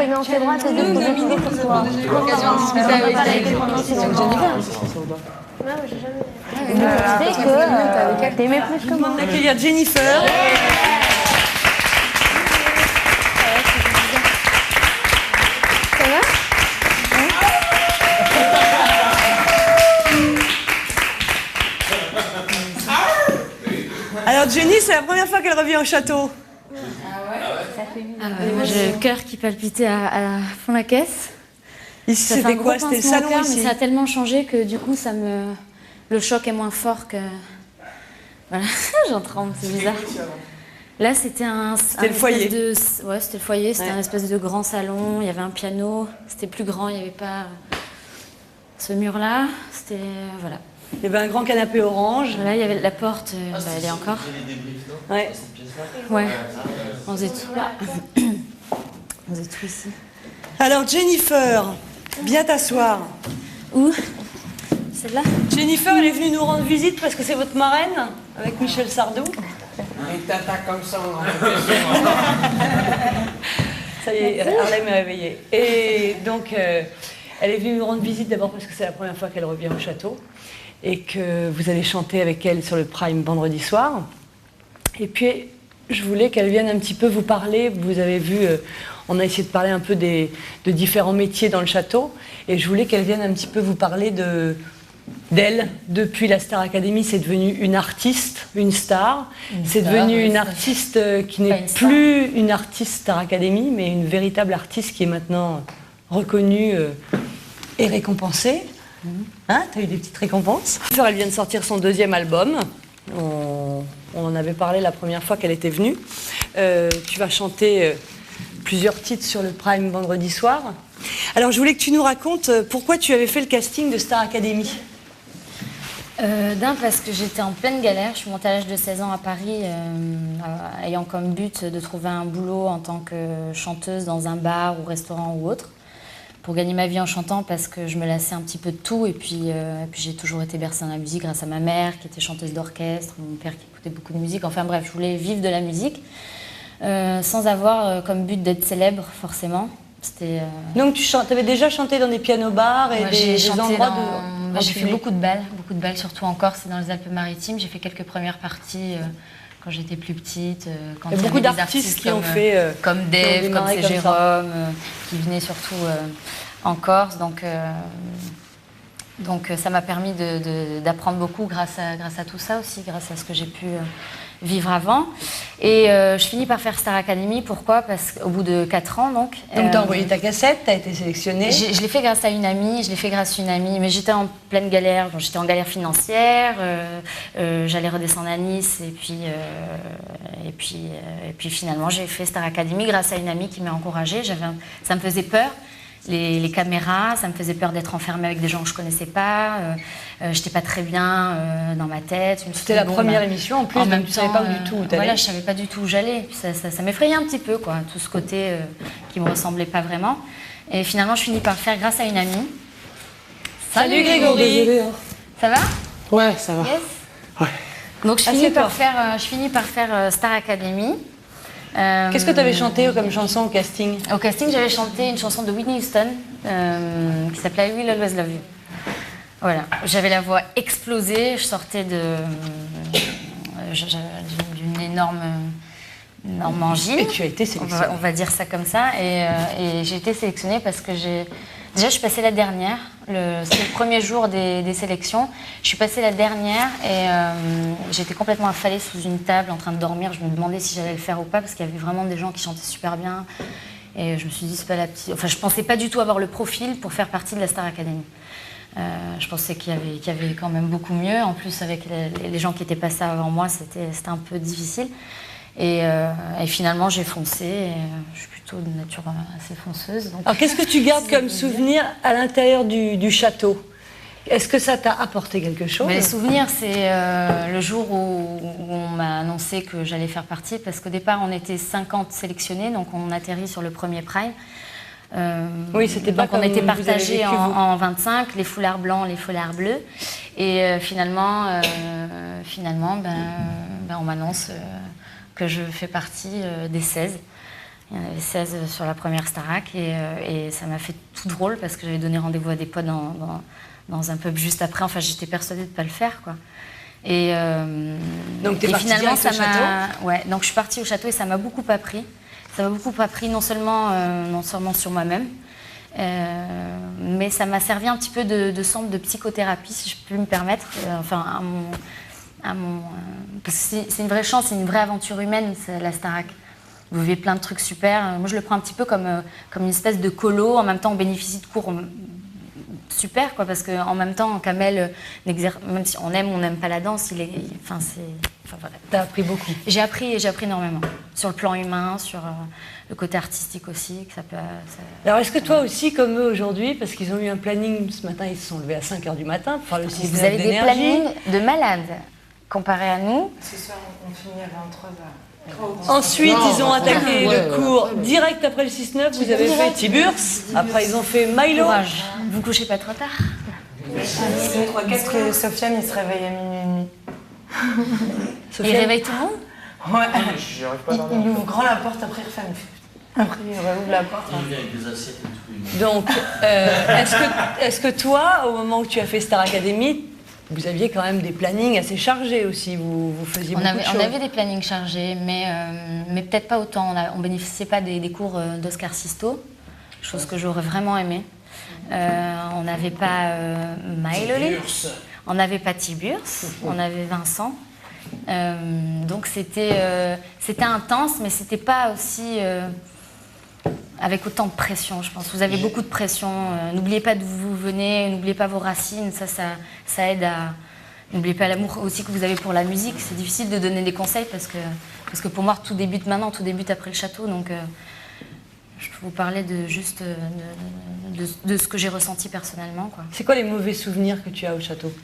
prenez en ses bras, c'est de dominer pour soi. L'occasion de discuter avec Non, j'ai jamais. Tu sais que t'aimais plus que moi. On accueille Jennifer. Ça va? Alors Jenny, c'est la première fois qu'elle revient au château. Moi, j'ai le cœur qui palpitait à fond la caisse. Ici, Ça fait c'était un quoi? gros C'était le pincement au salon cœur, mais ici. ça a tellement changé que du coup, le choc est moins fort que... Voilà, j'en tremble, c'est bizarre. Là, c'était le foyer. Ouais, c'était le foyer, c'était Ouais. un espèce de grand salon, il y avait un piano, c'était plus grand, il n'y avait pas ce mur-là, c'était... Voilà. Il y avait un grand canapé orange. Là, il y avait la porte, elle est encore. Ouais. Ouais, on faisait tout là. On faisait tout ici. Alors Jennifer, viens t'asseoir. Où? Celle-là? Jennifer, elle est venue nous rendre visite parce que c'est votre marraine, avec Michel Sardou. Et t'attaques comme ça, on en Ça y est, Harlem est réveillée. Et donc, elle est venue nous rendre visite d'abord parce que c'est la première fois qu'elle revient au château et que vous allez chanter avec elle sur le Prime vendredi soir. Et puis, je voulais qu'elle vienne un petit peu vous parler. Vous avez vu, on a essayé de parler un peu de différents métiers dans le château. Et je voulais qu'elle vienne un petit peu vous parler d'elle. Depuis la Star Academy, c'est devenu une artiste, une star. C'est devenu une artiste qui n'est plus une artiste Star Academy, mais une véritable artiste qui est maintenant reconnue et récompensée. Hein, t'as eu des petites récompenses. Elle vient de sortir son deuxième album. On en avait parlé la première fois qu'elle était venue. Tu vas chanter plusieurs titres sur le Prime vendredi soir. Alors, je voulais que tu nous racontes pourquoi tu avais fait le casting de Star Academy. Parce que j'étais en pleine galère. Je suis montée à l'âge de 16 ans à Paris, ayant comme but de trouver un boulot en tant que chanteuse dans un bar ou restaurant ou autre, pour gagner ma vie en chantant, parce que je me lassais un petit peu de tout. Et puis j'ai toujours été bercée dans la musique grâce à ma mère, qui était chanteuse d'orchestre, mon père qui écoutait beaucoup de musique. Enfin bref, je voulais vivre de la musique, sans avoir comme but d'être célèbre, forcément. Donc tu avais déjà chanté dans des pianos-bars et des endroits j'ai fait beaucoup de balles surtout en Corse et dans les Alpes-Maritimes. J'ai fait quelques premières parties quand j'étais plus petite. Quand il y a beaucoup d'artistes qui ont fait comme Dave, comme c'est Jérôme, qui venaient surtout en Corse. Donc ça m'a permis d'apprendre beaucoup grâce à tout ça aussi, grâce à ce que j'ai pu vivre avant. Et je finis par faire Star Academy. Pourquoi? Parce qu'au bout de 4 ans, donc... Donc tu as envoyé ta cassette, tu as été sélectionnée. Je l'ai fait grâce à une amie, mais j'étais en pleine galère. Bon, j'étais en galère financière, j'allais redescendre à Nice, et puis finalement j'ai fait Star Academy grâce à une amie qui m'a encouragée. Ça me faisait peur. Les caméras, ça me faisait peur d'être enfermée avec des gens que je connaissais pas. J'étais pas très bien dans ma tête. C'était la première émission en plus, en même donc tu savais temps, pas du tout où t'allais. Voilà, je savais pas du tout où j'allais. Ça m'effrayait un petit peu, quoi, tout ce côté qui me ressemblait pas vraiment. Et finalement, je finis par le faire grâce à une amie. Salut Grégory. Désolé, hein. Ça va? Ouais, ça va. Yes. Ouais. Donc je finis par faire Star Academy. Qu'est-ce que tu avais chanté comme chanson au casting? Au casting, j'avais chanté une chanson de Whitney Houston qui s'appelait I Will Always Love You. Voilà, j'avais la voix explosée, je sortais d'une énorme angine. Et tu as été sélectionnée. On va dire ça comme ça. Et j'ai été sélectionnée parce que déjà, je suis passée la dernière. C'était le premier jour des sélections. Je suis passée la dernière et j'étais complètement affalée sous une table en train de dormir. Je me demandais si j'allais le faire ou pas parce qu'il y avait vraiment des gens qui chantaient super bien. Et je me suis dit, c'est pas la petite... Enfin, je pensais pas du tout avoir le profil pour faire partie de la Star Academy. Je pensais qu'il y avait quand même beaucoup mieux. En plus, avec les gens qui étaient passés avant moi, c'était un peu difficile. Et finalement, j'ai foncé. Et je suis plutôt de nature assez fonceuse. Donc... Alors, qu'est-ce que tu gardes comme souvenir à l'intérieur du château? Est-ce que ça t'a apporté quelque chose? Les souvenirs, c'est le jour où on m'a annoncé que j'allais faire partie. Parce qu'au départ, on était 50 sélectionnés. Donc, on atterrit sur le premier Prime. Oui, c'était pas donc on comme était vous avez partagés vécu, vous. en 25, les foulards blancs, les foulards bleus. Et finalement, on m'annonce que je fais partie des 16. Il y en avait 16 sur la première Starac et ça m'a fait tout drôle parce que j'avais donné rendez-vous à des potes dans un pub juste après. Enfin, j'étais persuadée de ne pas le faire, quoi. Et, Donc, t'es et partie finalement, direct au château ? Ouais, donc je suis partie au château et ça m'a beaucoup appris. Ça m'a beaucoup appris non seulement sur moi-même, mais ça m'a servi un petit peu de centre de psychothérapie, si je peux me permettre. Parce que c'est une vraie chance, c'est une vraie aventure humaine, la Starac. Vous vivez plein de trucs super. Moi, je le prends un petit peu comme une espèce de colo. En même temps, on bénéficie de cours super, quoi, parce qu'en même temps, Kamel, même si on n'aime pas la danse, voilà. T'as appris beaucoup. J'ai appris énormément. Sur le plan humain, sur le côté artistique aussi. Alors, est-ce que toi aussi, comme eux aujourd'hui, parce qu'ils ont eu un planning, ce matin, ils se sont levés à 5h du matin pour faire le 6-9 Vous avez des d'énergie. plannings de malades, comparé à nous. Ce soir, on finit à 23h. Ensuite, ils ont attaqué ouais, le cours direct après le 6-9. Vous avez fait Tiburce. Après, ils ont fait Milo. Courage. Vous couchez pas trop tard. Qu'est-ce que Sofiane, il se réveille à minuit et demi? Il réveille tout le monde. Ouais. J'y arrive pas à dormir. Il ouvre grand la porte, après il referme. Après il rouvre la porte. Il vient avec des assiettes et tout. Donc, est-ce que toi, au moment où tu as fait Star Academy, vous aviez quand même des plannings assez chargés aussi, vous faisiez beaucoup de choses. On avait des plannings chargés, mais peut-être pas autant. On bénéficiait pas des cours d'Oscar Sisto, chose que j'aurais vraiment aimé. On n'avait pas Maëlolé, on n'avait pas Tiburce, on avait Vincent. Donc c'était intense, mais c'était pas aussi avec autant de pression, je pense. Vous avez beaucoup de pression. N'oubliez pas d'où vous venez, n'oubliez pas vos racines. Ça aide à. N'oubliez pas l'amour aussi que vous avez pour la musique. C'est difficile de donner des conseils parce que pour moi, tout débute maintenant, tout débute après le château. Donc, je peux vous parler de ce que j'ai ressenti personnellement, quoi. C'est quoi les mauvais souvenirs que tu as au château ?